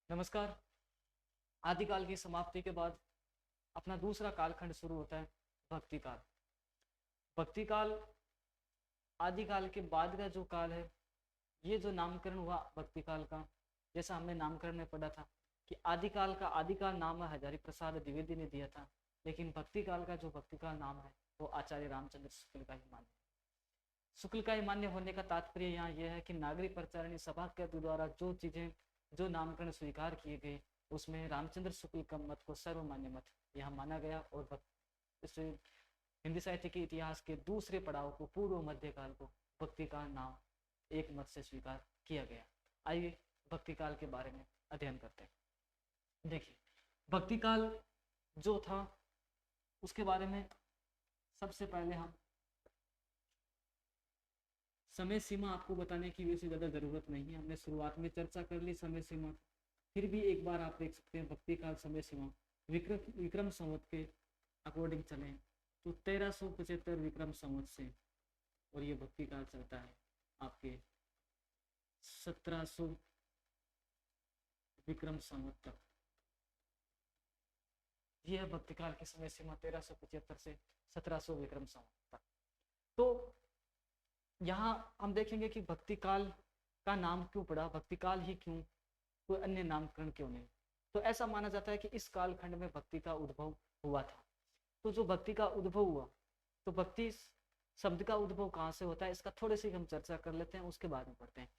नमस्कार। आदिकाल की समाप्ति के बाद अपना दूसरा कालखंड शुरू होता है, भक्ति काल। भक्ति काल आदिकाल के बाद का जो काल है, ये जो नामकरण हुआ भक्ति काल का, जैसा हमने नामकरण में पढ़ा था कि आदिकाल का आदिकाल नाम हजारी प्रसाद द्विवेदी ने दिया था, लेकिन भक्ति काल का जो भक्ति काल नाम है वो आचार्य रामचंद्र शुक्ल का ही मान्य है। शुक्ल का ही मान्य होने का तात्पर्य यहाँ यह है कि नागरिक प्रचारणी सभा के द्वारा जो नामकरण स्वीकार किए गए, उसमें रामचंद्र शुक्ल का मत को सर्वमान्य मत यह माना गया और इस हिंदी साहित्य के इतिहास के दूसरे पड़ाव को, पूर्व मध्य काल को भक्ति काल नाम एक मत से स्वीकार किया गया। आइए भक्ति काल के बारे में अध्ययन करते हैं। देखिए, भक्ति काल जो था उसके बारे में सबसे पहले हम समय सीमा आपको बताने की वैसे ज़्यादा ज़रूरत नहीं है, हमने शुरुआत में चर्चा कर ली समय सीमा। फिर भी एक बार आप देख सकते हैं भक्ति काल समय सीमा विक्रम संवत के अकॉर्डिंग चलें तो 1375 विक्रम संवत से, और ये भक्ति काल चलता है आपके 1700 विक्रम संवत तक। यह है भक्ति काल की समय सीमा 1375 से 1700 विक्रम संवत तक। तो यहाँ हम देखेंगे कि भक्ति काल का नाम क्यों पड़ा, भक्ति काल ही क्यों, कोई अन्य नामकरण क्यों नहीं। तो ऐसा माना जाता है कि इस कालखंड में भक्ति का उद्भव हुआ था। तो जो भक्ति का उद्भव हुआ, तो भक्ति शब्द का उद्भव कहाँ से होता है, इसका थोड़े से हम चर्चा कर लेते हैं, उसके बाद में पढ़ते हैं।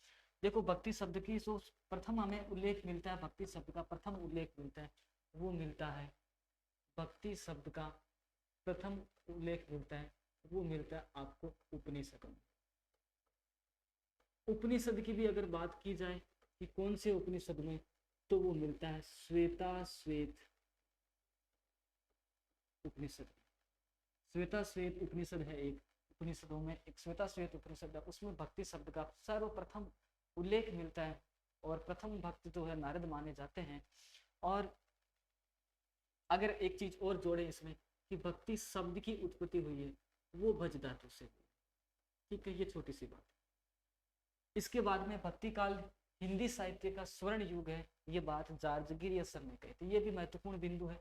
देखो, भक्ति शब्द की जो प्रथम हमें उल्लेख मिलता है, भक्ति शब्द का प्रथम उल्लेख मिलता है, वो मिलता है भक्ति शब्द का प्रथम उल्लेख मिलता है वो मिलता है आपको उपनिषद में। उपनिषद की भी अगर बात की जाए कि कौन से उपनिषद में, तो वो मिलता है श्वेता श्वेत उपनिषद। श्वेता श्वेत उपनिषद है एक, उपनिषदों में एक श्वेता श्वेत उपनिषद है, उसमें भक्ति शब्द का सर्वप्रथम उल्लेख मिलता है और प्रथम भक्त जो है नारद माने जाते हैं। और अगर एक चीज और जोड़े इसमें कि भक्ति शब्द की उत्पत्ति हुई है वो भज धातु से हुई, ठीक है, ये छोटी सी बात। इसके बाद में भक्ति काल हिंदी साहित्य का स्वर्ण युग है, ये बात जॉर्ज गिरियर्सन ने कही थी। ये भी महत्वपूर्ण बिंदु है,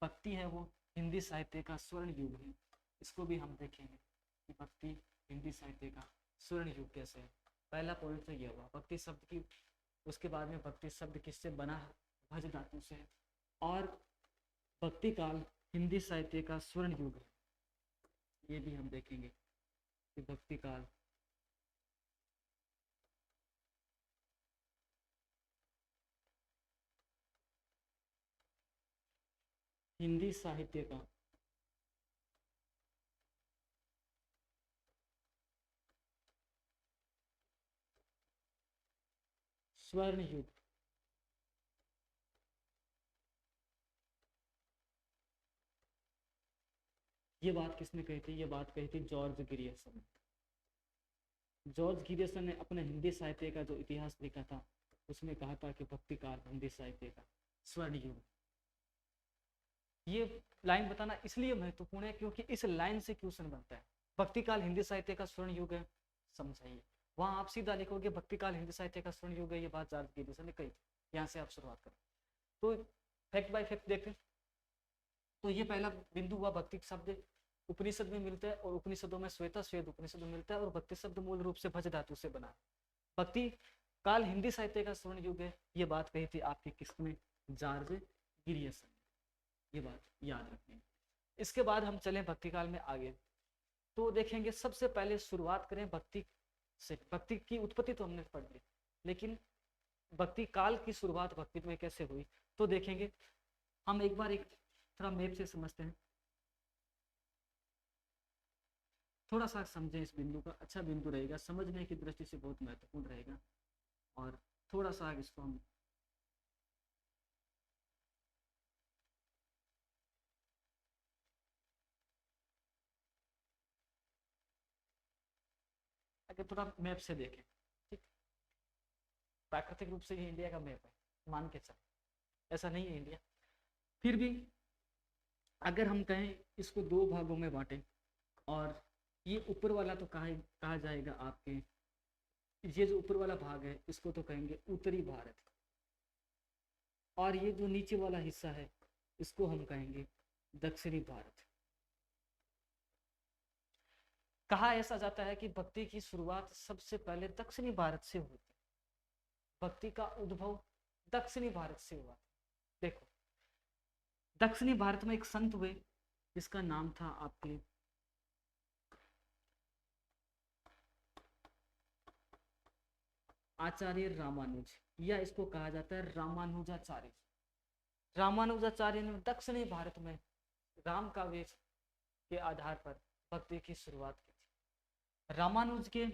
भक्ति है वो हिंदी साहित्य का स्वर्ण युग है। इसको भी हम देखेंगे कि भक्ति हिंदी साहित्य का स्वर्ण युग कैसे है। पहला पॉइंट तो ये हुआ भक्ति शब्द की। उसके बाद में भक्ति शब्द किससे बना है, भज धातु से। और भक्ति काल हिंदी साहित्य का स्वर्ण युग है, ये भी हम देखेंगे कि भक्ति काल हिंदी साहित्य का स्वर्ण युग। ये बात किसने कही थी, ये बात कही थी जॉर्ज गिरियर्सन। जॉर्ज गिरियर्सन ने अपने हिंदी साहित्य का जो इतिहास लिखा था उसमें कहा था कि भक्ति काल हिंदी साहित्य का स्वर्ण युग। ये लाइन बताना इसलिए महत्वपूर्ण है क्योंकि इस लाइन से क्वेश्चन बनता है। भक्ति काल हिंदी साहित्य का स्वर्ण युग है, समझाइए। वहां आप सीधा लिखोगे भक्ति काल हिंदी साहित्य का स्वर्ण युग है, ये बात जॉर्ज गिरियर्सन ने कही थी। यहाँ से आप शुरुआत करें तो फैक्ट बाय फैक्ट देखें तो ये पहला बिंदु हुआ, भक्ति शब्द उपनिषद में मिलता है और उपनिषदों में श्वेता श्वेत उपनिषद में मिलता है और भक्ति शब्द मूल रूप से भज धातु से बना है। भक्ति काल हिंदी साहित्य का स्वर्ण युग है, ये बात कही थी आपकी किसने, जॉर्ज गिरियर्सन। ये बात याद रखनी। इसके बाद हम चलें भक्ति काल में आगे, तो देखेंगे सबसे पहले शुरुआत करें भक्ति से। भक्ति की उत्पत्ति तो हमने पढ़ ली, लेकिन भक्ति काल की शुरुआत भक्ति में कैसे हुई तो देखेंगे। हम एक बार एक थोड़ा मैप से समझते हैं, थोड़ा सा समझें इस बिंदु का, अच्छा बिंदु रहेगा, समझने की दृष्टि से बहुत महत्वपूर्ण रहेगा। और थोड़ा सा इसको हम अगर थोड़ा मैप से देखें, ठीक, प्राकृतिक रूप से ये इंडिया का मैप है मान के चल, ऐसा नहीं है इंडिया। फिर भी अगर हम कहें इसको दो भागों में बांटें, और ये ऊपर वाला तो कहा जाएगा आपके, ये जो ऊपर वाला भाग है इसको तो कहेंगे उत्तरी भारत, और ये जो नीचे वाला हिस्सा है इसको हम कहेंगे दक्षिणी भारत। कहा ऐसा जाता है कि भक्ति की शुरुआत सबसे पहले दक्षिणी भारत से हुई। भक्ति का उद्भव दक्षिणी भारत से हुआ। देखो, दक्षिणी भारत में एक संत हुए जिसका नाम था आपके आचार्य रामानुज, या इसको कहा जाता है रामानुजाचार्य। रामानुजाचार्य ने दक्षिणी भारत में राम काव्य के आधार पर भक्ति की शुरुआत की थी। रामानुज के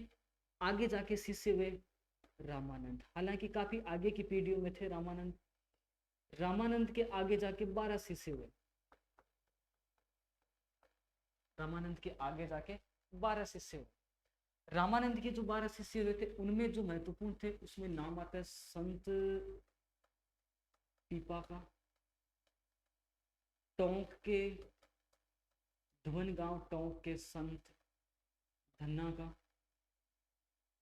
आगे जाके शिष्य हुए रामानंद। हालांकि काफी आगे की पीढ़ियों में थे रामानंद। रामानंद के आगे जाके 12 शिष्य हुए। रामानंद के आगे जाके 12 शिष्य हुए। रामानंद के जो 12 शिष्य हुए थे उनमें जो महत्वपूर्ण थे उसमें नाम आता है संत पीपा का, टोंक के धुवन गांव टोंक के संत धन्ना का,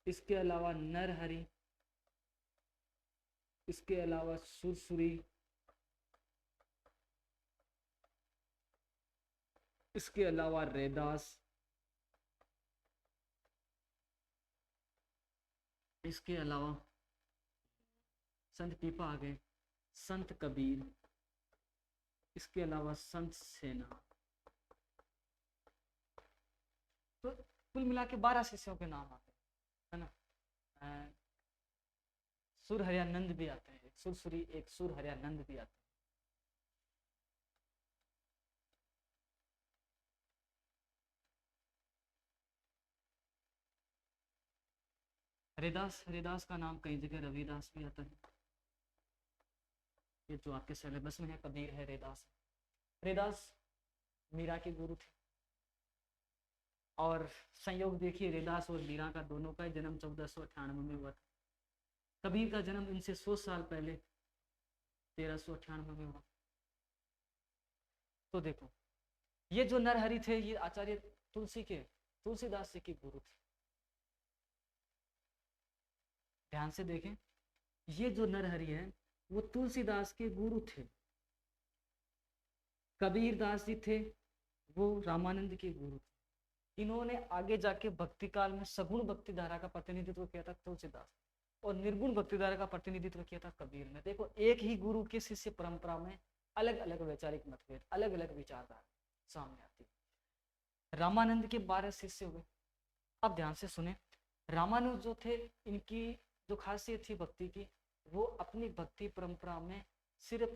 इसके अलावा नरहरि, इसके अलावा सुरसुरी, इसके अलावा रैदास, इसके अलावा संत पीपा आ गए, संत कबीर, इसके अलावा संत सेना। तो कुल मिला के 12 शिष्यों के नाम आते हैं, है ना। सुर हरियानंद भी आते हैं, एक सुरसुरी, एक सुर हरियानंद भी आते हैं। हरिदास, हरिदास का नाम कई जगह रविदास भी आता है। ये जो आपके सिलेबस में है कबीर है, रैदास। रैदास मीरा के गुरु थे। और संयोग देखिए, रैदास और मीरा का दोनों का जन्म 1498 में हुआ था। कबीर का जन्म इनसे 100 साल पहले 1398 में हुआ। तो देखो, ये जो नरहरि थे ये आचार्य तुलसीदास जी के गुरु थे। ध्यान से देखें, ये जो नरहरि है वो तुलसीदास के गुरु थे। कबीर दास जी थे वो रामानंद के गुरु थे। इन्होंने आगे जाके भक्ति काल में सगुण भक्ति धारा का प्रतिनिधित्व किया था तुलसीदास, और निर्गुण भक्ति धारा का प्रतिनिधित्व किया था कबीर ने। देखो, एक ही गुरु के शिष्य परंपरा में अलग अलग वैचारिक मतभेद, अलग अलग विचारधारा सामने आती है। रामानंद के 12 शिष्य हुए। अब ध्यान से सुने, रामानुज जो थे इनकी जो खासियत थी भक्ति की, वो अपनी भक्ति परंपरा में सिर्फ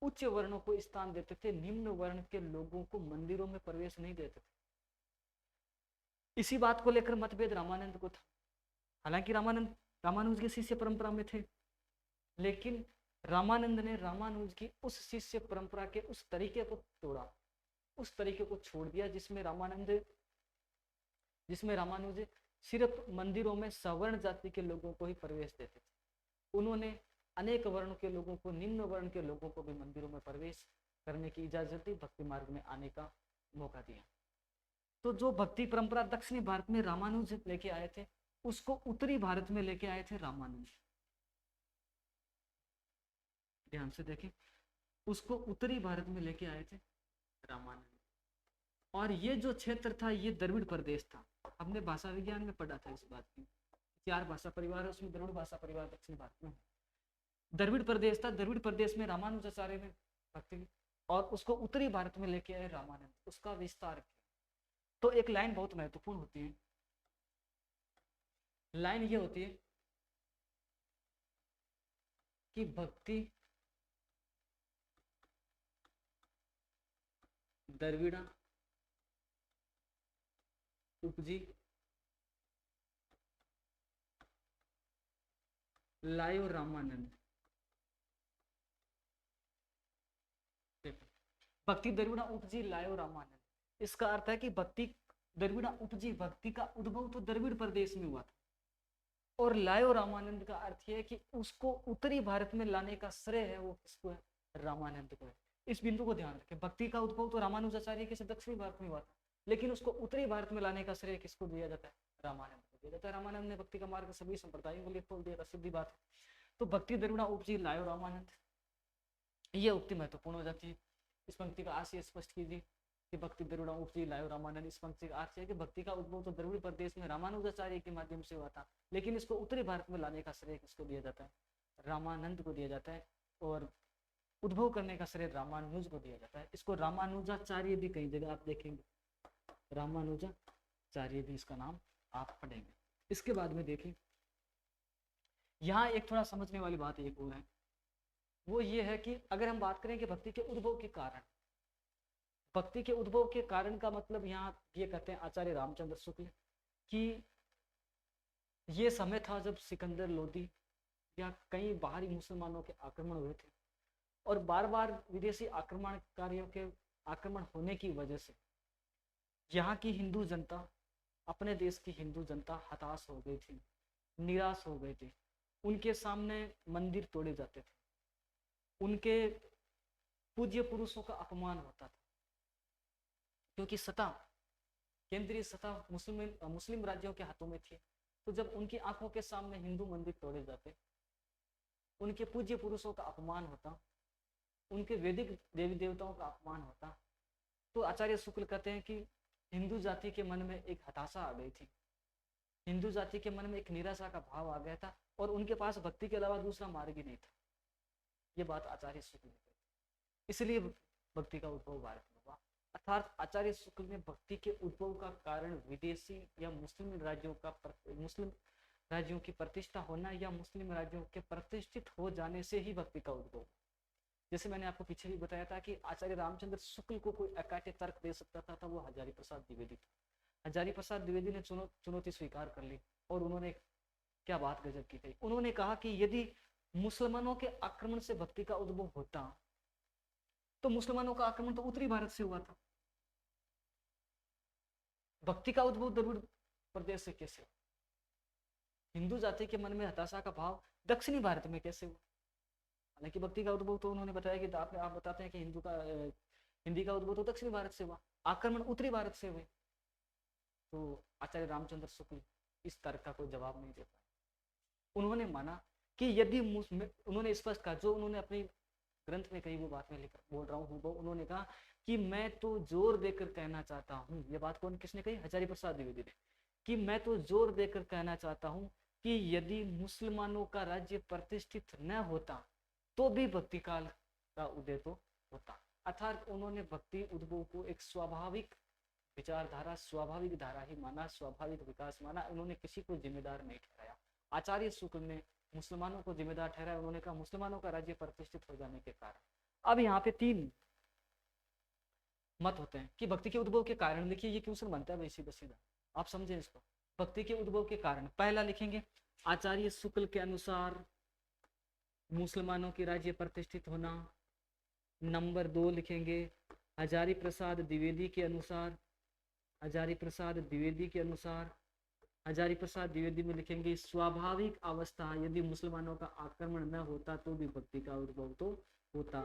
उच्च वर्णों को स्थान देते थे, निम्न वर्ण के लोगों को मंदिरों में प्रवेश नहीं देते थे। इसी बात को लेकर मतभेद रामानंद को था। हालांकि रामानुज के शिष्य परंपरा में थे, लेकिन रामानंद ने रामानुज की उस शिष्य परंपरा के उस तरीके को तोड़ा, उस तरीके को छोड़ दिया जिसमें रामानुज सिर्फ मंदिरों में सवर्ण जाति के लोगों को ही प्रवेश देते थे। उन्होंने अनेक वर्णों के लोगों को, निम्न वर्ण के लोगों को भी मंदिरों में प्रवेश करने की इजाजत दी, भक्ति मार्ग में आने का मौका दिया। तो जो भक्ति परंपरा दक्षिणी भारत में रामानुज लेके आए थे, उसको उत्तरी भारत में लेके आए थे रामानुज। ध्यान से देखें, उसको उत्तरी भारत में लेके आए थे रामानंद। और ये जो क्षेत्र था ये द्रविड़ प्रदेश था। हमने भाषा विज्ञान में पढ़ा था इस बात की। 4 भाषा परिवार है, उसमें द्रविड़ भाषा परिवार दक्षिण भारत में द्रविड़ प्रदेश था। द्रविड़ प्रदेश में रामानुजाचार्य ने भक्ति, और उसको उत्तरी भारत में लेके आए रामानंद, उसका विस्तार किया। तो एक लाइन बहुत महत्वपूर्ण होती है। लाइन ये होती है कि भक्ति द्रविड़ा उपजी लायो रामानंद। भक्ति द्रविड़ा उपजी लायो रामानंद, इसका अर्थ है कि भक्ति द्रविड़ा उपजी, भक्ति का उद्भव तो द्रविड़ प्रदेश में हुआ था, और लायो रामानंद का अर्थ यह है कि उसको उत्तरी भारत में लाने का श्रेय है वो किसको है? रामानंद को है। इस बिंदु को ध्यान रखें, भक्ति का उद्भव तो रामानुजाचार्य के दक्षिणी भारत में हुआ था, लेकिन उसको उत्तरी भारत में लाने का श्रेय किसको दिया जाता है? रामानंद को दिया जाता है। रामानंद ने भक्ति का मार्ग सभी संप्रदायों के लिए खोल दिया था, सीधी बात है। तो भक्ति द्रविड़ा उपजी लायो रामानंद, ये उक्ति महत्वपूर्ण हो जाती है। इस पंक्ति का आशय स्पष्ट कीजिए कि भक्ति द्रविड़ उपजी लायो रामानंद। इस पंक्ति का अर्थ है कि भक्ति का उद्भव तो द्रविड़ प्रदेश में रामानुजाचार्य के माध्यम से हुआ था, लेकिन इसको उत्तरी भारत में लाने का श्रेय किसको दिया जाता है? रामानंद को दिया जाता है, और उद्भव करने का श्रेय रामानुज को दिया जाता है। इसको रामानुजाचार्य भी कई जगह आप देखेंगे, रामानुजाचार्य भी इसका नाम आप पढ़ेंगे। इसके बाद में देखें, यहाँ एक थोड़ा समझने वाली बात एक और है, वो ये है कि अगर हम बात करें कि भक्ति के उद्भव के कारण, भक्ति के उद्भव के कारण का मतलब यहाँ ये कहते हैं आचार्य रामचंद्र शुक्ल कि ये समय था जब सिकंदर लोदी या कई बाहरी मुसलमानों के आक्रमण हुए थे, और बार बार विदेशी आक्रमणकारियों के आक्रमण होने की वजह से यहाँ की हिंदू जनता, अपने देश की हिंदू जनता हताश हो गई थी, निराश हो गई थी। उनके सामने मंदिर तोड़े जाते थे, उनके पूज्य पुरुषों का अपमान होता था, क्योंकि सत्ता, केंद्रीय सत्ता मुस्लिम राज्यों के हाथों में थी। तो जब उनकी आंखों के सामने हिंदू मंदिर तोड़े जाते, उनके पूज्य पुरुषों का अपमान होता, उनके वैदिक देवी देवताओं का अपमान होता, तो आचार्य शुक्ल कहते हैं कि हिंदू जाति के मन में एक हताशा आ गई थी, हिंदू जाति के मन में एक निराशा का भाव आ गया था, और उनके पास भक्ति के अलावा दूसरा मार्ग ही नहीं था। ये बात आचार्य शुक्ल ने कही, इसलिए भक्ति का उद्भव भारत में हुआ। अर्थात आचार्य शुक्ल ने भक्ति के उद्भव का कारण विदेशी या मुस्लिम राज्यों की प्रतिष्ठा होना या मुस्लिम राज्यों के प्रतिष्ठित हो जाने से ही भक्ति का उद्भव। जैसे मैंने आपको पीछे भी बताया था कि आचार्य रामचंद्र शुक्ल को कोई अकाट्य तर्क दे सकता था, वो हजारी प्रसाद द्विवेदी था। हजारी प्रसाद द्विवेदी ने चुनौती स्वीकार कर ली, और उन्होंने क्या बात गजब की कही। उन्होंने कहा कि यदि मुसलमानों के आक्रमण से भक्ति का उद्भव होता, तो मुसलमानों का आक्रमण तो उत्तरी भारत से हुआ था, भक्ति का उद्भव द्रविड़ प्रदेश से कैसे? हिंदू जाति के मन में हताशा का भाव दक्षिणी भारत में कैसे हुआ? हालांकि भक्ति का उद्भव तो उन्होंने बताया कि आप बताते हैं कि हिंदी का उद्भव तो दक्षिणी भारत से हुआ, आक्रमण उत्तरी भारत से हुए। तो आचार्य रामचंद्र शुक्ल इस तर्क का कोई जवाब नहीं दे पाए। उन्होंने माना कि यदि उन्होंने स्पष्ट कहा, जो उन्होंने अपनी ग्रंथ में कही वो बात में लिख बोल रहा हूँ, उन्होंने कहा कि मैं तो जोर देकर कहना चाहता हूँ, ये बात कौन किसने कही? हजारी प्रसाद द्विवेदी ने, कि मैं तो जोर देकर कहना चाहता हूँ कि यदि मुसलमानों का राज्य प्रतिष्ठित न होता तो भी भक्ति काल का उदय तो होता। अर्थात उन्होंने भक्ति उद्भव को एक स्वाभाविक विचारधारा, स्वाभाविक धारा ही माना, स्वाभाविक विकास माना। उन्होंने किसी को जिम्मेदार नहीं ठहराया। आचार्य शुक्ल ने मुसलमानों को जिम्मेदार ठहराया। उन्होंने कहा मुसलमानों का राज्य प्रतिष्ठित हो जाने के कारण। अब यहाँ पे 3 मत होते हैं कि भक्ति के उद्भव के कारण। देखिए ये क्वेश्चन बनता है वैसे सीधा, आप समझें इसको। भक्ति के उद्भव के कारण पहला लिखेंगे आचार्य शुक्ल के अनुसार मुसलमानों के राज्य प्रतिष्ठित होना। नंबर 2 लिखेंगे हजारी प्रसाद द्विवेदी के अनुसार, हजारी प्रसाद द्विवेदी के अनुसार, हजारी प्रसाद द्विवेदी में लिखेंगे स्वाभाविक अवस्था, यदि मुसलमानों का आक्रमण न होता तो भी भक्ति का उद्भव तो होता।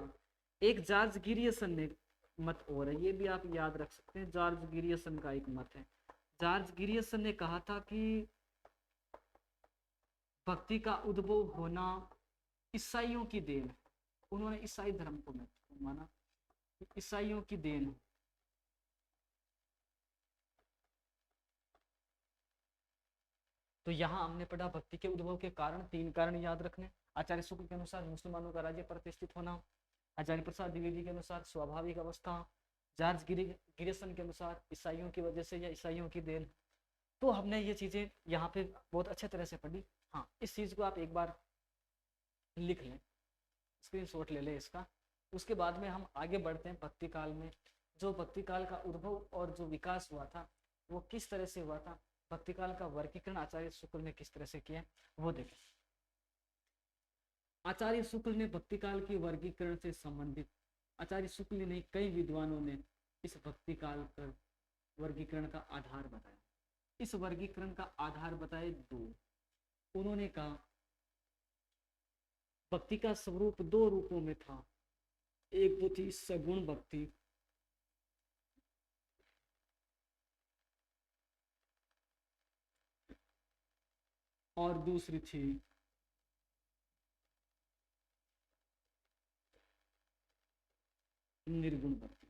एक जॉर्ज गिरियसन ने मत और है, ये भी आप याद रख सकते हैं। जॉर्ज गिरियसन का एक मत है। जॉर्ज गिरियसन ने कहा था कि भक्ति का उद्भव होना ईसाइयों की देन है। उन्होंने ईसाई धर्म को माना, ईसाइयों की देन है। तो यहाँ हमने पढ़ा भक्ति के उद्भव के कारण, 3 कारण याद रखने। आचार्य शुक्ल के अनुसार मुसलमानों का राज्य प्रतिष्ठित होना, हजारी प्रसाद द्विवेदी के अनुसार स्वाभाविक अवस्था, जॉर्ज गिरियसन के अनुसार ईसाइयों की वजह से या ईसाइयों की देन। तो हमने ये चीजें यहाँ पे बहुत अच्छे तरह से पढ़ी। हाँ, इस चीज को आप एक बार लिख लें, स्क्रीनशॉट ले लें इसका। उसके बाद में हम आगे बढ़ते हैं भक्ति काल में। जो भक्ति काल का उद्भव और जो विकास हुआ था वो किस तरह से हुआ था, भक्ति काल का वर्गीकरण आचार्य शुक्ल ने किस तरह से किया वो देखें। आचार्य शुक्ल ने भक्ति काल के वर्गीकरण से संबंधित, आचार्य शुक्ल ने नहीं कई विद्वानों ने इस भक्ति काल पर वर्गीकरण का आधार बताया। इस वर्गीकरण का आधार बताए 2। उन्होंने कहा भक्ति का स्वरूप 2 रूपों में था। एक वो थी सगुण भक्ति, और दूसरी थी निर्गुण भक्ति।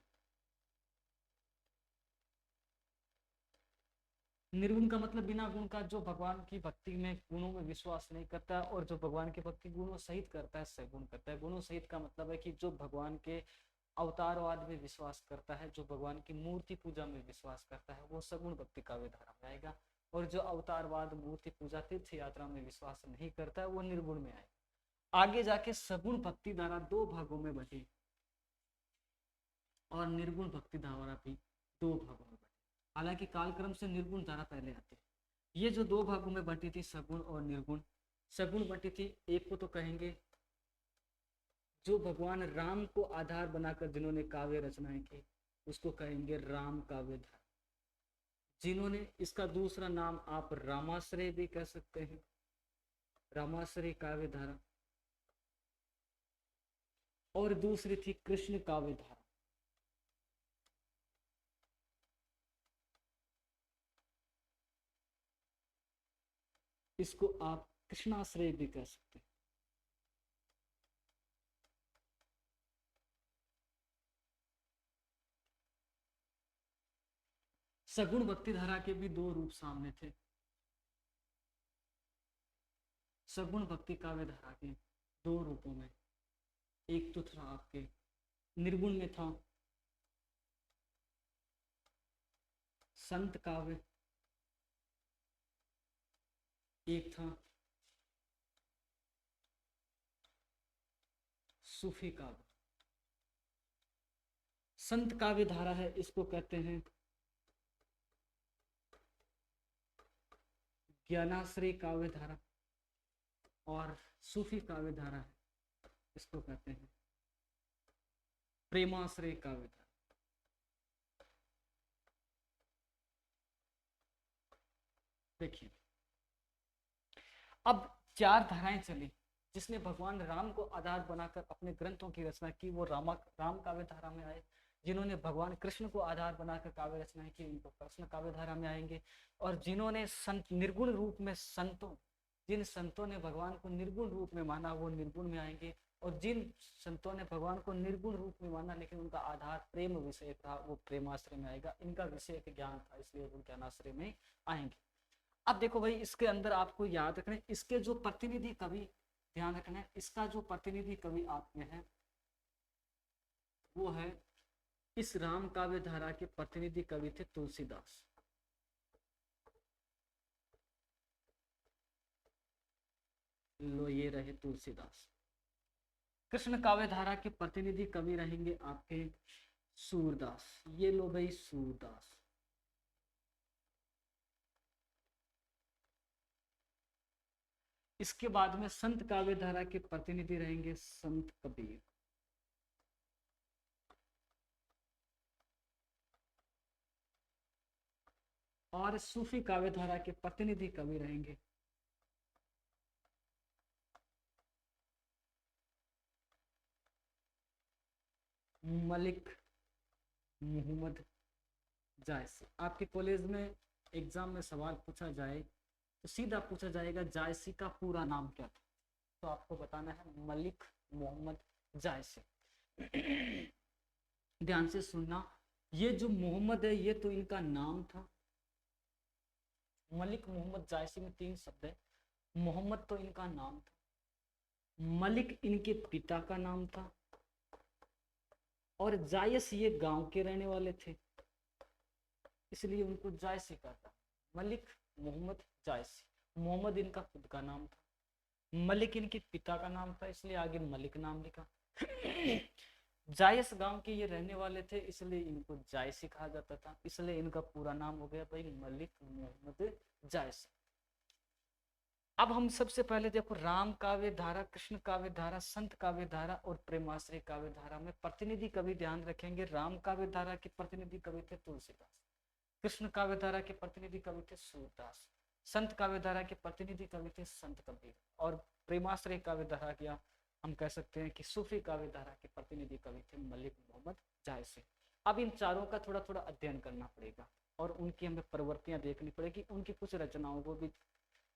निर्गुण का मतलब बिना गुण का, जो भगवान की भक्ति में गुणों में विश्वास नहीं करता, और जो भगवान की भक्ति गुणों सहित करता है, सगुण करता है। गुणों सहित का मतलब है कि जो भगवान के अवतारवाद में विश्वास करता है, जो भगवान की मूर्ति पूजा में विश्वास करता है, वो सगुण भक्ति काव्य धारा में आएगा। और जो अवतारवाद, मूर्ति पूजा, तीर्थ यात्रा में विश्वास नहीं करता है, वो निर्गुण में आएगा। आगे जाके सगुण भक्ति धारा दो भागों में बटी, और निर्गुण भक्ति धारा भी दो भागों में बटी। हालांकि कालक्रम से निर्गुण धारा पहले आती है। ये जो दो भागों में बटी थी, सगुण और निर्गुण, सगुण बटी थी, एक को तो कहेंगे जो भगवान राम को आधार बनाकर जिन्होंने काव्य रचनाएं की, उसको कहेंगे राम काव्य धारा। जिन्होंने, इसका दूसरा नाम आप रामाश्रय भी कह सकते हैं, रामाश्रय काव्य धारा। और दूसरी थी कृष्ण काव्य धारा। इसको आप कृष्णाश्रय भी कह सकते हैं। सगुण भक्ति धारा के भी दो रूप सामने थे। सगुण भक्ति काव्य धारा के दो रूपों में, एक तो था आपके निर्गुण में था संत काव्य, एक था सूफी काव्य। संत काव्य धारा है, इसको कहते हैं ज्ञानाश्रय काव्य धारा, और सूफी काव्य धारा है, इसको कहते हैं प्रेमाश्रय काव्य धारा। देखिए, अब चार धाराएं चली, जिसने भगवान राम को आधार बनाकर अपने ग्रंथों की रचना की, वो राम काव्य धारा में आए। जिन्होंने भगवान कृष्ण को आधार बनाकर काव्य रचनाएं की, उनको कृष्ण काव्य धारा में आएंगे। और जिन्होंने संत निर्गुण रूप में, जिन संतों ने भगवान को निर्गुण रूप में माना, वो निर्गुण में आएंगे। और जिन संतों ने भगवान को निर्गुण रूप में माना लेकिन उनका आधार प्रेम विषय था, वो प्रेमाश्रय में आएगा। इनका विषय ज्ञान था, इसलिए वो ज्ञानाश्रय में आएंगे। अब देखो भाई, इसके अंदर आपको याद रखना है, इसके जो प्रतिनिधि कवि, ध्यान रखना है, इसका जो प्रतिनिधि कवि आपके है, वो है, इस राम काव्य धारा के प्रतिनिधि कवि थे तुलसीदास। लो, ये रहे तुलसीदास। कृष्ण काव्य धारा के प्रतिनिधि कवि रहेंगे आपके सूरदास। ये लो भाई, सूरदास। इसके बाद में संत काव्य धारा के प्रतिनिधि रहेंगे संत कबीर। और सूफी काव्य धारा के प्रतिनिधि कवि रहेंगे मलिक मोहम्मद जायसी। आपके कॉलेज में एग्जाम में सवाल पूछा जाए तो सीधा पूछा जाएगा जायसी का पूरा नाम क्या था, तो आपको बताना है मलिक मोहम्मद जायसी। ध्यान से सुनना, ये जो मोहम्मद है ये तो इनका नाम था। मलिक मोहम्मद जायसी में तीन शब्द है। मोहम्मद तो इनका नाम था, मलिक इनके पिता का नाम था, और जायस ये गांव के रहने वाले थे, इसलिए उनको जायसी कहता। मलिक मोहम्मद जायसी। मोहम्मद इनका खुद का नाम था, मलिक इनके पिता का नाम था, इसलिए आगे मलिक नाम लिखा। जायस गांव के ये रहने वाले थे, इसलिए इनको जायसी कहा जाता था, इसलिए इनका पूरा नाम हो गया भाई मलिक मोहम्मद जायसी। अब हम सबसे पहले देखो राम काव्य धारा, कृष्ण काव्य धारा, संत काव्य धारा और प्रेमाश्रय काव्य धारा में प्रतिनिधि कवि ध्यान रखेंगे। राम काव्य धारा के प्रतिनिधि कवि थे तुलसीदास, कृष्ण काव्य धारा के प्रतिनिधि कवि थे सूरदास, संत काव्य धारा के प्रतिनिधि कवि थे संत कबीर, और प्रेमाश्रय काव्य धारा क्या हम कह सकते हैं कि सूफी काव्य धारा के प्रतिनिधि कवि थे मलिक मोहम्मद जायसी। अब इन चारों का थोड़ा थोड़ा अध्ययन करना पड़ेगा और उनकी हमें प्रवृत्तियां देखनी पड़ेगी, उनकी कुछ रचनाओं को भी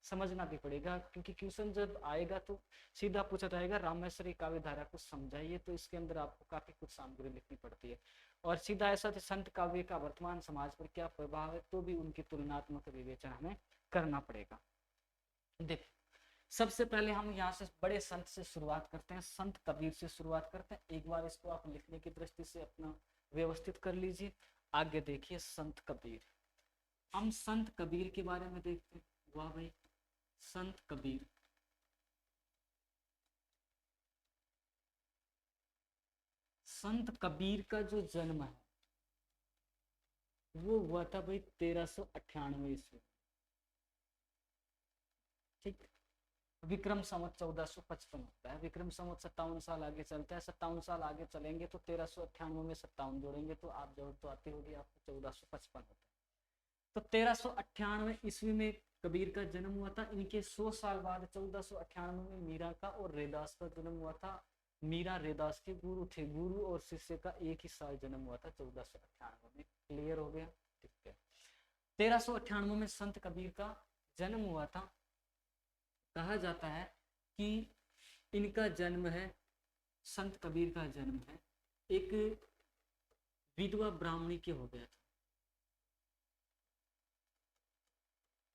समझना भी पड़ेगा, क्योंकि क्वेश्चन जब आएगा तो सीधा पूछा जाएगा रामेश्वरी काव्य धारा को समझाइए, तो इसके अंदर आपको काफी कुछ सामग्री लिखनी पड़ती है। और सीधा ऐसा संत काव्य का वर्तमान समाज पर क्या प्रभाव है, तो भी उनकी तुलनात्मक विवेचन हमें करना पड़ेगा। देखो सबसे पहले हम यहाँ से बड़े संत से शुरुआत करते हैं, संत कबीर से शुरुआत करते हैं। एक बार इसको आप लिखने की दृष्टि से अपना व्यवस्थित कर लीजिए। आगे देखिए संत कबीर। हम संत कबीर के बारे में देखते हैं। वाह भाई, संत कबीर। संत कबीर का जो जन्म है वो हुआ था भाई 1398 ईस्वी। ठीक, विक्रम संवत 1455 होता है। विक्रम संवत 57 साल आगे चलता है, 57 साल आगे चलेंगे तो 1398 में 57 जोड़ेंगे तो आप जरूर तो आती होगी आपको 1455 होता है। तो 1398 ईस्वी में कबीर का जन्म हुआ था। इनके 100 साल बाद 1498 में मीरा का और रैदास का जन्म हुआ था। मीरा रैदास के गुरु थे। गुरु और शिष्य का एक ही साल जन्म हुआ था 1498 में। क्लियर हो गया? ठीक है। 1398 में संत कबीर का जन्म हुआ था। कहा जाता है कि इनका जन्म है, संत कबीर का जन्म है एक विधवा ब्राह्मणी के हो गया था।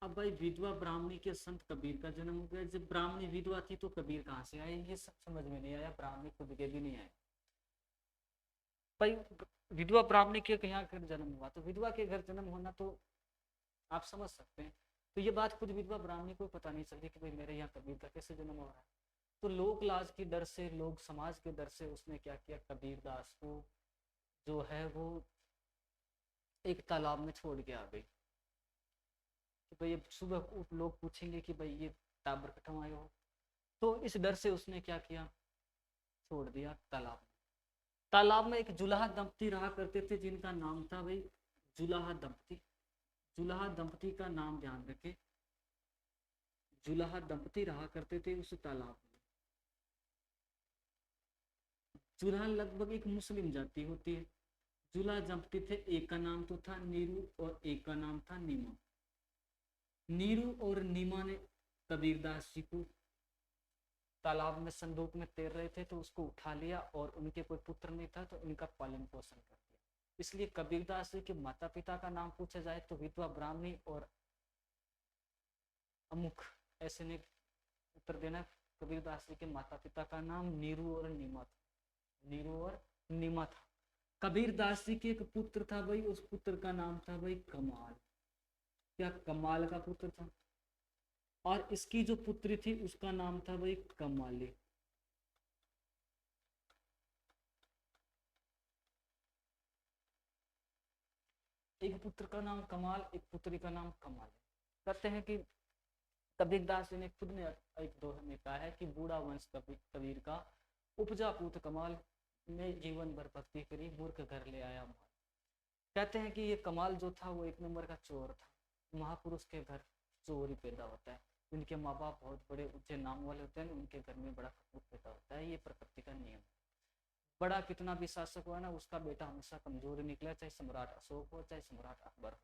अब भाई विधवा ब्राह्मणी के संत कबीर का जन्म हो गया। जब ब्राह्मणी विधवा थी तो कबीर कहाँ से आए, ये सब समझ में नहीं आया। ब्राह्मणी खुद के भी नहीं आए भाई। विधवा ब्राह्मणी के यहाँ घर जन्म हुआ, तो विधवा के घर जन्म होना तो आप समझ सकते हैं। तो ये बात खुद विधवा ब्राह्मणी को पता नहीं चलती कि भाई मेरे यहाँ कबीर का कैसे जन्म हो रहा है। तो लोक लाज की डर से, लोक समाज के डर से उसने क्या किया, कबीर दास को जो है वो एक तालाब में छोड़ के आ गई। कि भाई सुबह लोग पूछेंगे कि भाई ये टाबर कटवा आए हो, तो इस डर से उसने क्या किया, छोड़ दिया तालाब में। तालाब में एक जुलाहा दंपति रहा करते थे जिनका नाम था भाई जुलाहा दंपति। जुलाहा दंपति का नाम ध्यान रखे, जुलाहा दंपति रहा करते थे उस तालाब में। जुलाहा लगभग एक मुस्लिम जाति होती है। जुलाहा दंपति थे, एक का नाम तो था नीरू और एक का नाम था नीमा। नीरू और नीमा ने कबीरदास जी को तालाब में संदूक में तैर रहे थे तो उसको उठा लिया, और उनके कोई पुत्र नहीं था तो इनका पालन पोषण कर दिया। इसलिए कबीरदास जी के माता पिता का नाम पूछा जाए तो विधवा ब्राह्मणी और अमुख ऐसे ने उत्तर देना। कबीरदास जी के माता पिता का नाम नीरू और नीमा था। नीरू और नीमा था। कबीरदास जी के एक पुत्र था भाई, उस पुत्र का नाम था भाई कमाल। क्या कमाल का पुत्र था? और इसकी जो पुत्री थी उसका नाम था भाई कमाली। एक पुत्र का नाम कमाल, एक पुत्री का नाम कमाल। कहते हैं कि कबीरदास जी ने खुद ने एक दोहे में कहा है कि बूढ़ा वंश कबीर का उपजा पूत कमाल, में जीवन भर भक्ति करी मूर्ख घर ले आया माल। कहते हैं कि ये कमाल जो था वो एक नंबर का चोर था। महापुरुष के घर चोर ही पैदा होता है। उनके माँ बाप बहुत बड़े ऊंचे नाम वाले होते हैं, उनके घर में बड़ा कपूर पैदा होता है। ये प्रकृति का नियम। बड़ा कितना भी शासक हुआ ना, उसका बेटा हमेशा कमजोर निकला, चाहे सम्राट अशोक हो चाहे सम्राट अकबर हो।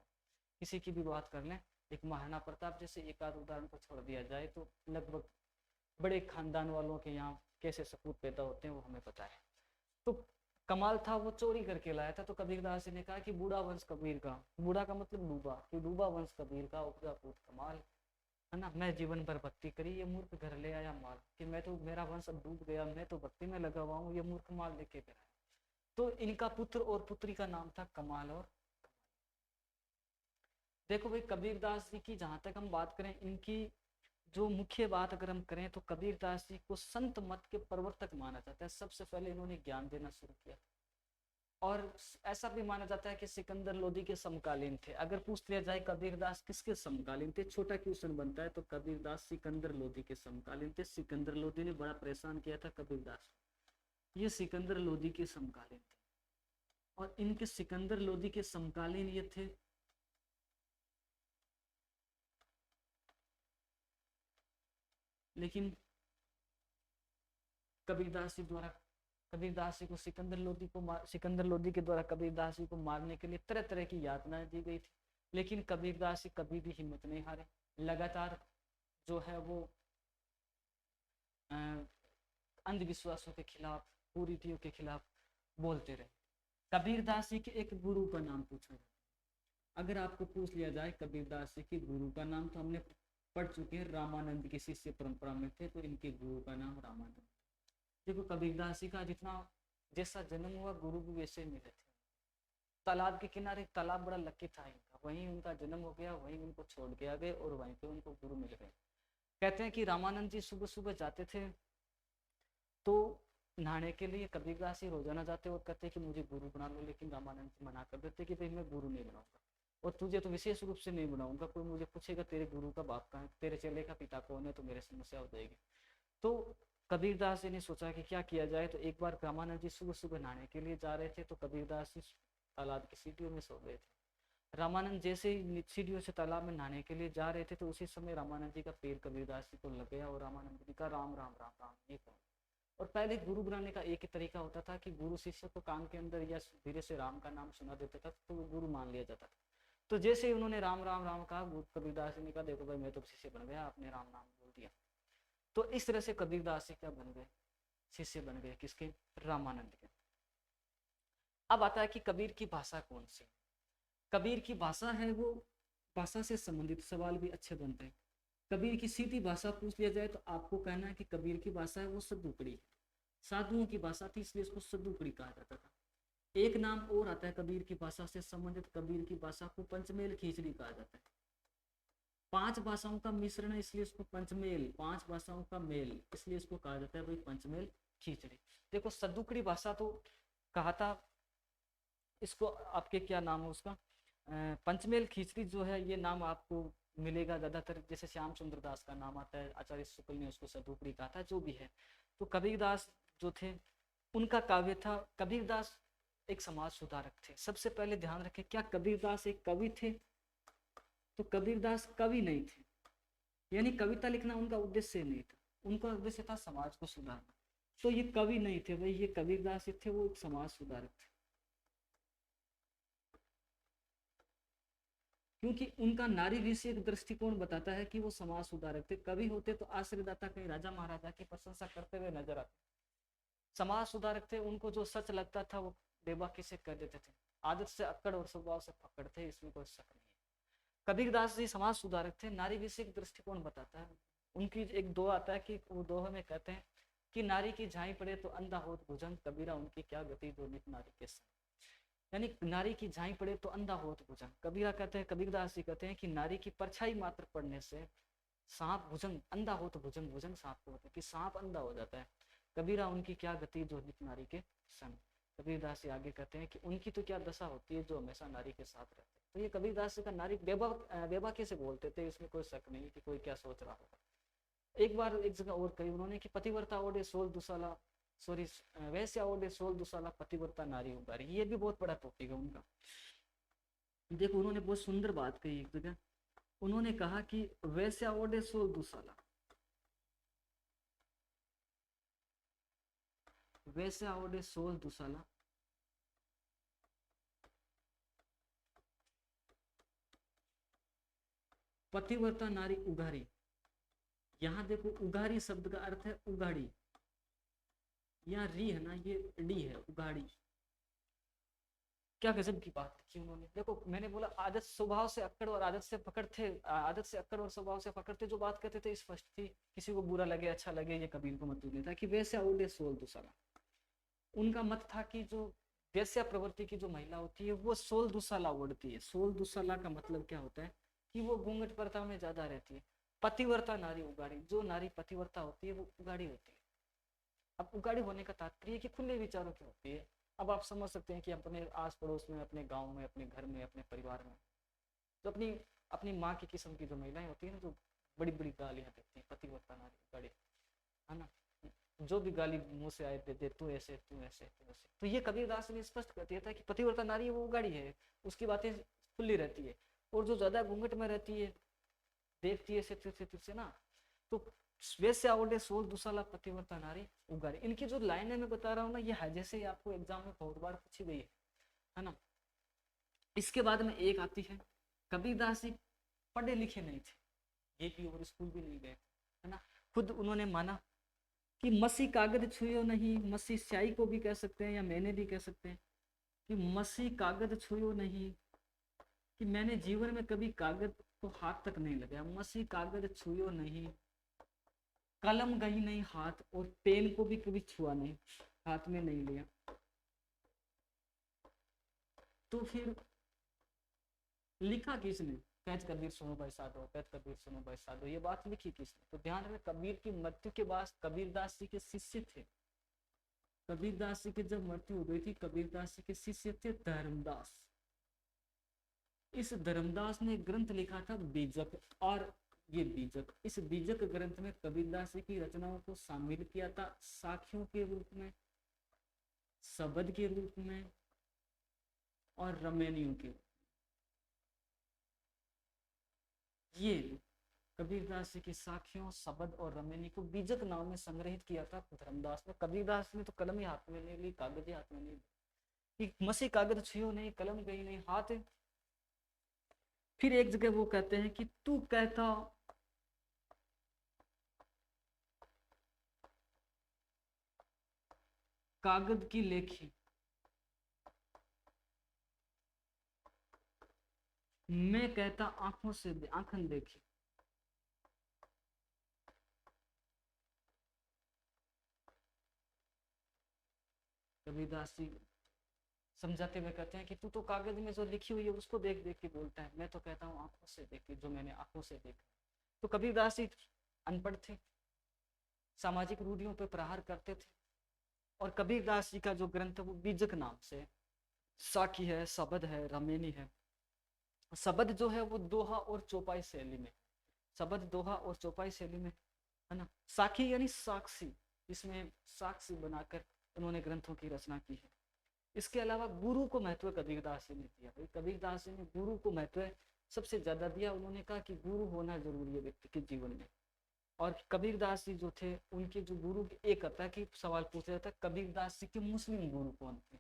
किसी की भी बात कर लें, एक महाराणा प्रताप जैसे एक आध उदाहरण को छोड़ दिया जाए तो लगभग बड़े खानदान वालों के यहाँ कैसे सपूत पैदा होते हैं वो हमें पता है। तो कमाल था वो चोरी करके लाया था। तो कबीरदास जी ने कहा कि बूढ़ा वंश कबीर का, बूढ़ा का मतलब डूबा, कि डूबा वंश कबीर का उपजा पूत कमाल, है ना। मैं जीवन भर भक्ति करी, ये मूर्ख घर ले आया माल। कि मैं तो, मेरा वंश अब डूब गया, मैं तो भक्ति में लगा हुआ हूँ, ये मूर्ख माल लेके गया। तो इनका पुत्र और पुत्री का नाम था कमाल और देखो भाई कबीरदास जी की जहां तक हम बात करें, इनकी जो मुख्य बात अगर हम करें तो कबीरदास जी को संत मत के प्रवर्तक माना जाता है। सबसे पहले इन्होंने ज्ञान देना शुरू किया, और ऐसा भी माना जाता है कि सिकंदर लोधी के समकालीन थे। अगर पूछ लिया जाए कबीरदास किसके समकालीन थे, छोटा क्वेश्चन बनता है, तो कबीरदास सिकंदर लोधी के समकालीन थे। सिकंदर लोधी ने बड़ा परेशान किया था कबीरदास, ये सिकंदर लोधी के समकालीन थे। और इनके सिकंदर लोधी के समकालीन ये थे लेकिन कबीरदास जी द्वारा, कबीरदास जी को सिकंदर लोधी के द्वारा कबीरदास जी को मारने के लिए तरह तरह की यातनाएं दी गई थी। लेकिन कबीरदास जी कभी भी हिम्मत नहीं हारे, लगातार जो है वो अंधविश्वासों के खिलाफ, कुरीतियों के खिलाफ बोलते रहे। कबीरदास जी के एक गुरु का नाम पूछा जाए, अगर आपको पूछ लिया जाए कबीरदास जी के गुरु का नाम, तो हमने पढ़ चुके हैं रामानंद की शिष्य परंपरा में थे, तो इनके गुरु का नाम रामानंद। देखो कबीरदास जी का जितना जैसा जन्म हुआ गुरु भी वैसे मिले थे। तालाब के किनारे, तालाब बड़ा लकी था इनका, वहीं उनका जन्म हो गया, वहीं उनको छोड़ के आ गए और वहीं पे उनको गुरु मिल गए। कहते हैं कि रामानंद जी सुबह सुबह जाते थे तो नहाने के लिए, कबीरदास जी रोजाना जाते और कहते कि मुझे गुरु बना लो, लेकिन रामानंद जी मना कर देते कि भाई मैं गुरु नहीं बनाऊंगा, और तुझे तो विशेष रूप से नहीं बनाऊंगा, कोई मुझे पूछेगा तेरे गुरु का बाप कहाँ है, तेरे चेले का पिता कौन है, तो मेरे समस्या हो जाएगी। तो कबीरदास जी ने सोचा कि क्या किया जाए, तो एक बार रामानंद जी सुबह सुबह नहाने के लिए जा रहे थे, तो कबीरदास जी तालाब की सीढ़ियों में सो गए थे। रामानंद जैसे ही सीढ़ियों से तालाब में नहाने के लिए जा रहे थे, तो उसी समय रामानंद जी का पैर कबीरदास जी को लग गया और रामानंद जी का राम राम राम राम ये कौन। और पहले गुरु बनाने का एक ही तरीका होता था कि गुरु शिष्य को कान के अंदर या धीरे से राम का नाम सुना देता था तो वो गुरु मान लिया जाता था। तो जैसे ही उन्होंने राम राम राम कहा, कबीरदास जी ने कहा देखो भाई मैं तो शिष्य बन गया, आपने राम नाम बोल दिया। तो इस तरह से कबीरदास जी क्या बन गए, शिष्य बन गए, किसके, रामानंद के। अब आता है कि कबीर की भाषा कौन सी। कबीर की भाषा है वो, भाषा से संबंधित सवाल भी अच्छे बनते हैं। कबीर की सीधी भाषा पूछ लिया जाए तो आपको कहना है कि कबीर की भाषा है वो सद्दुकड़ी है, साधुओं की भाषा थी इसलिए इसको सद्दुकड़ी कहा जाता था। एक नाम और आता है कबीर की भाषा से संबंधित, कबीर की भाषा को पंचमेल खींचड़ी कहा जाता है। 5 भाषाओं का मिश्रण है इसलिए इसको पंचमेल, 5 भाषाओं का मेल इसलिए इसको कहा जाता है भाई पंचमेल खींचड़ी। देखो सद्दुकड़ी भाषा तो कहा था, इसको आपके क्या नाम है उसका, पंचमेल खींचड़ी जो है ये नाम आपको मिलेगा ज्यादातर, जैसे श्याम सुंदर दास का नाम आता है, आचार्य शुक्ल ने उसको सद्दुकड़ी कहा था, जो भी है। तो कबीरदास जो थे उनका काव्य था, कबीरदास एक समाज सुधारक थे। सबसे पहले ध्यान रखें, क्या कबीरदास एक कवि थे, तो कबीरदास कवि नहीं थे, यानी कविता लिखना उनका उद्देश्य नहीं था, उनका उद्देश्य था समाज को सुधारना। तो ये कवि नहीं थे भाई, ये कबीरदास थे वो एक समाज सुधारक थे, क्योंकि उनका नारी विषयक दृष्टिकोण बताता है कि वो समाज सुधारक थे। कवि होते तो आश्रयदाता कहीं राजा महाराजा की प्रशंसा करते हुए नजर आते, समाज सुधारक थे, उनको जो सच लगता था वो बेबाकी से कर देते थे, आदत से अक्कड़ और स्वभाव से पकड़ थे, इसमें कोई शक नहीं है। कबीरदास जी समाज सुधारक थे, नारी विषयक दृष्टिकोण बताता है। उनकी एक दोहा आता है कि वो दोहे में कहते हैं कि नारी की झाई पड़े तो अंधा होत भुजंग, कबीरा उनकी क्या गति जो नित नारी के संग। यानी नारी की झाई पड़े तो अंधा होत भुजंग, कबीरा कहते हैं, कबीरदास जी कहते हैं कि नारी की परछाई मात्र पड़ने से सांप भुजंग, अंधा हो तो भुजंग, भुजंग सांप को होता है कि सांप अंधा हो जाता है, कबीरा उनकी क्या गति जो नित नारी के संग। कबीरदास जी आगे कहते हैं कि उनकी तो क्या दशा होती है जो हमेशा नारी के साथ रहते हैं। तो ये कबीरदास जी का नारी बेबाकी से बोलते थे, इसमें कोई शक नहीं कि कोई क्या सोच रहा होगा। एक बार एक जगह और कही उन्होंने कि पतिव्रता ओढ़े 16 दुसाला, सॉरी वैश्या ओढ़े 16 दुसाला, पतिव्रता नारी उगारी। ये भी बहुत बड़ा टॉपिक है उनका। देखो उन्होंने बहुत सुंदर बात कही एक जगह, उन्होंने कहा कि वैश्या ओढ़े 16 दुसाला, वैश्या ओढ़े 16 दुसाला, पतिव्रता नारी उगारी। यहाँ देखो उगारी शब्द का अर्थ है उगाड़ी, यहाँ री है ना, ये डी है, उगाड़ी। क्या गजब की बात की उन्होंने। देखो मैंने बोला आदत स्वभाव से अक्कड़ और आदत से पकड़ थे, आदत से अक्कड़ और स्वभाव से पकड़ थे, जो बात कहते थे स्पष्ट थी, किसी को बुरा लगे अच्छा लगे ये कबीर को मतलब नहीं था। कि वैसे ओढ़े 16 दुसाला, उनका मत था कि जो वैश्या प्रवृत्ति की जो महिला होती है वो 16 दुसाला ओढ़ती है। 16 दुसाला का मतलब क्या होता है कि वो घूंघट पर्दा में ज्यादा रहती है। पतिव्रता नारी उगाड़ी, जो नारी पतिव्रता होती है वो उगाड़ी होती है। अब उगाड़ी होने का तात्पर्य कि खुले विचारों की होती है। अब आप समझ सकते हैं कि अपने आस पड़ोस में, अपने गांव में, अपने घर में, अपने परिवार में जो अपनी अपनी माँ की किस्म की जो महिलाएं होती है ना, जो बड़ी बड़ी गालियां देती हैं, पतिव्रता नारी उगाड़ी, है ना, जो भी गाली मुंह से आए दे तू ऐसे तू ऐसे तू ऐसे। तो ये कबीरदास ने स्पष्ट कर दिया था कि पतिव्रता नारी वो उगाड़ी है, उसकी बातें खुली रहती है, और जो ज्यादा घूंघट में रहती है, देखती है से ना, तो वैसे ओढ़े 16 दुसाला, पतिव्रता नारी उगाड़ी। इनकी जो लाइन है मैं बता रहा हूँ ना, ये है जैसे आपको एग्जाम में बहुत बार पूछी गई है ना। इसके बाद में एक आती है, कबीरदास जी पढ़े लिखे नहीं थे, ये भी और स्कूल भी नहीं गए, है ना। खुद उन्होंने माना कि मसी कागज छुयो नहीं, मसी स्याही को भी कह सकते हैं या मैंने भी कह सकते हैं कि मसी कागज छुयो नहीं, कि मैंने जीवन में कभी कागज को हाथ तक नहीं लगाया, मसी कागज छुयो नहीं, कलम गई नहीं हाथ, और पेन को भी कभी छुआ नहीं, हाथ में नहीं लिया। तो फिर लिखा किसने? कैच कबीर सुनो भाई साधो, कैच कबीर सुनो भाई साधो, ये बात लिखी किसने? तो ध्यान रहे, कबीर की मृत्यु के बाद कबीरदास जी के शिष्य थे, कबीरदास जी की जब मृत्यु हो गई थी, कबीरदास जी के शिष्य थे धर्मदास। इस धर्मदास ने ग्रंथ लिखा था बीजक, और ये बीजक, इस बीजक ग्रंथ में कबीरदास जी की रचनाओं को शामिल किया था साखियों के रूप में, शब्द के रूप में और रमैनियों के। ये कबीरदास जी की साखियों, शब्द और रमैनी को बीजक नाम में संग्रहित किया था धर्मदास ने। कबीरदास ने तो कलम ही हाथ में नहीं ली, कागज ही हाथ में नहीं ली, मसी कागज छुयो नहीं, कलम गई नहीं हाथ। फिर एक जगह वो कहते हैं कि तू कहता कागज की लेखी, मैं कहता आंखों से आंखन देखी। कबीरदास जी समझाते हुए कहते हैं कि तू तो कागज में जो लिखी हुई है उसको देख देख के बोलता है, मैं तो कहता हूँ आंखों से देख के, जो मैंने आंखों से देखा। तो कबीरदास जी अनपढ़ थे, सामाजिक रूढ़ियों पर प्रहार करते थे, और कबीरदास जी का जो ग्रंथ है वो बीजक नाम से, साखी है, शब्द है, रमैनी है। शब्द जो है वो दोहा और चौपाई शैली में, शब्द दोहा और चौपाई शैली में, है ना। साखी यानी साक्षी, इसमें साक्षी बनाकर उन्होंने ग्रंथों की रचना की है। इसके अलावा गुरु को महत्व कबीरदास जी ने दिया। भाई कबीरदास जी ने गुरु को महत्व सबसे ज्यादा दिया। उन्होंने कहा कि गुरु होना जरूरी है व्यक्ति के जीवन में। और कबीरदास जी जो थे, उनके जो गुरु, एक आता कि सवाल पूछा जाता है कबीरदास जी के मुस्लिम गुरु कौन थे,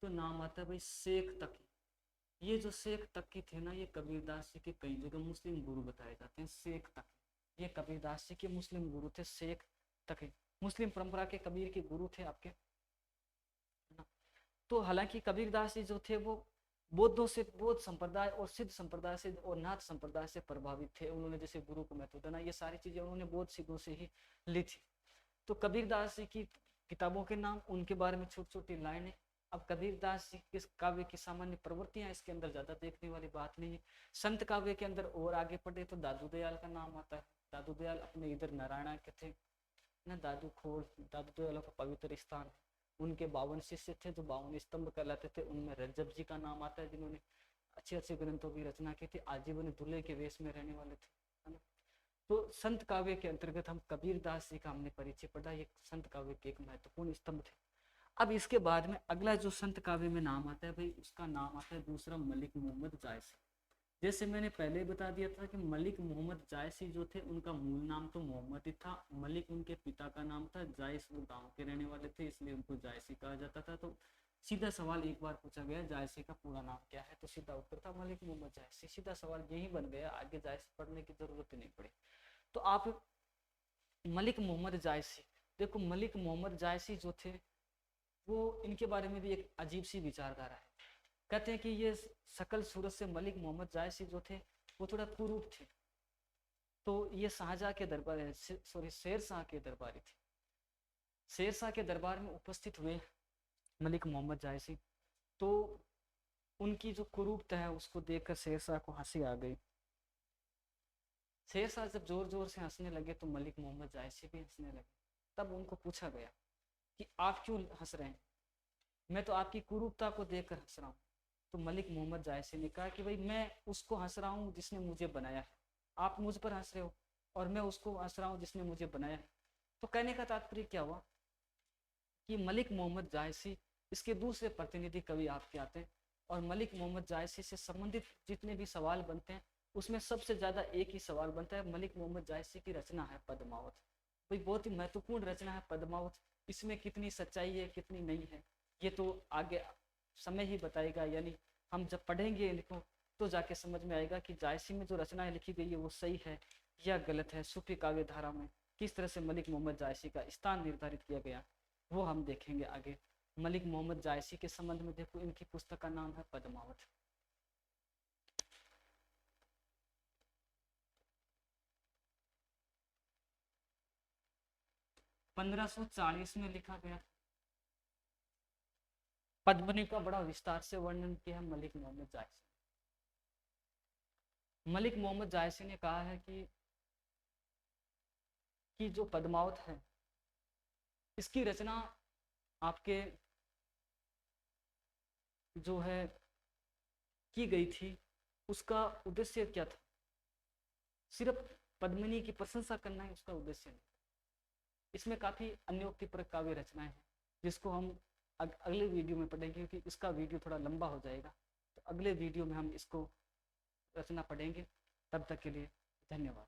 तो नाम आता है भाई शेख तकी। ये जो शेख तकी थे ना, ये कबीरदास जी के कई जगह मुस्लिम गुरु बताए जाते हैं। शेख तकी ये कबीरदास जी के मुस्लिम गुरु थे, शेख तकी मुस्लिम परंपरा के कबीर के गुरु थे आपके। तो हालांकि कबीरदास जी जो थे वो बौद्धों से, बौद्ध संप्रदाय और सिद्ध संप्रदाय से और नाथ संप्रदाय से प्रभावित थे। उन्होंने जैसे गुरु को महत्व देना, ये सारी चीजें उन्होंने बौद्ध सिद्धों से ही ली थी। तो कबीरदास जी की किताबों के नाम, उनके बारे में छोटी छोटी लाइनें। अब कबीरदास जी के काव्य की सामान्य प्रवृत्तियां, इसके अंदर ज्यादा देखने वाली बात नहीं है। संत काव्य के अंदर और आगे पढ़े तो दादू दयाल का नाम आता है। दादू दयाल अपने इधर नारायणा के थे ना, दादू खोल, दादू दयाल का पवित्र स्थान है। उनके 52 शिष्य थे जो 52 स्तंभ कहलाते थे। उनमें रज्जब जी का नाम आता है, जिन्होंने अच्छे अच्छे ग्रंथों की रचना की थी, आजीवन दूल्हे के वेश में रहने वाले थे, है ना। तो संत काव्य के अंतर्गत हम कबीरदास जी का हमने परिचय पढ़ा, ये संत काव्य के एक महत्वपूर्ण स्तंभ थे। अब इसके बाद में अगला जो संत काव्य में नाम आता है भाई, उसका नाम आता है दूसरा मलिक मोहम्मद जायसी। जैसे मैंने पहले बता दिया था कि मलिक मोहम्मद जायसी जो थे, उनका मूल नाम तो मोहम्मद ही था। मलिक उनके पिता का नाम था, जायस वो गांव के रहने वाले थे, इसलिए उनको जायसी कहा जाता था। तो सीधा सवाल एक बार पूछा गया, जायसी का पूरा नाम क्या है, तो सीधा उत्तर था मलिक मोहम्मद जायसी। सीधा सवाल यही बन गया, आगे जायसी पढ़ने की जरूरत ही नहीं पड़ी। तो आप मलिक मोहम्मद जायसी देखो, मलिक मोहम्मद जायसी जो थे वो, इनके बारे में भी एक अजीब सी विचारधारा है। कहते हैं कि ये शकल सूरत से मलिक मोहम्मद जायसी जो थे वो थोड़ा कुरूप थे। तो ये शाहजहां के दरबार, सॉरी शेर शाह के दरबारी थे। शेर शाह के दरबार में उपस्थित हुए मलिक मोहम्मद जायसी, तो उनकी जो कुरूपता है उसको देखकर शेर शाह को हंसी आ गई। शेर शाह जब जोर जोर से हंसने लगे तो मलिक मोहम्मद जायसी भी हंसने लगे। तब उनको पूछा गया कि आप क्यों हंस रहे हैं, मैं तो आपकी कुरूपता को देखकर हंस रहा हूँ। तो मलिक मोहम्मद जायसी ने कहा कि भाई मैं उसको हंस रहा हूँ जिसने मुझे बनाया है, आप मुझ पर हंस रहे हो और मैं उसको हंस रहा हूँ जिसने मुझे बनाया है। तो कहने का तात्पर्य क्या हुआ कि मलिक मोहम्मद जायसी, इसके दूसरे प्रतिनिधि कवि आपके आते हैं, और मलिक मोहम्मद जायसी से संबंधित जितने भी सवाल बनते हैं उसमें सबसे ज्यादा एक ही सवाल बनता है, मलिक मोहम्मद जायसी की रचना है पद्मावत। भाई बहुत ही महत्वपूर्ण रचना है पद्मावत, इसमें कितनी सच्चाई है कितनी नहीं है ये तो आगे समय ही बताएगा। यानी हम जब पढ़ेंगे लिखो तो जाके समझ में आएगा कि जायसी में जो रचनाएं लिखी गई है वो सही है या गलत है, सूफी काव्य धारा में किस तरह से मलिक मोहम्मद जायसी का स्थान निर्धारित किया गया, वो हम देखेंगे आगे। मलिक मोहम्मद जायसी के संबंध में देखो, इनकी पुस्तक का नाम है पद्मावत। 1540 में लिखा गया। पद्मिनी का बड़ा विस्तार से वर्णन किया मलिक मोहम्मद जायसी। मलिक मोहम्मद जायसी ने कहा है कि जो पद्मावत है इसकी रचना आपके जो है की गई थी, उसका उद्देश्य क्या था? सिर्फ पद्मिनी की प्रशंसा करना ही उसका उद्देश्य नहीं। इसमें काफी अन्योक्तिपरक काव्य रचनाएं हैं जिसको हम अगले वीडियो में पढ़ेंगे, क्योंकि इसका वीडियो थोड़ा लंबा हो जाएगा। तो अगले वीडियो में हम इसको रचना पढ़ेंगे। तब तक के लिए धन्यवाद।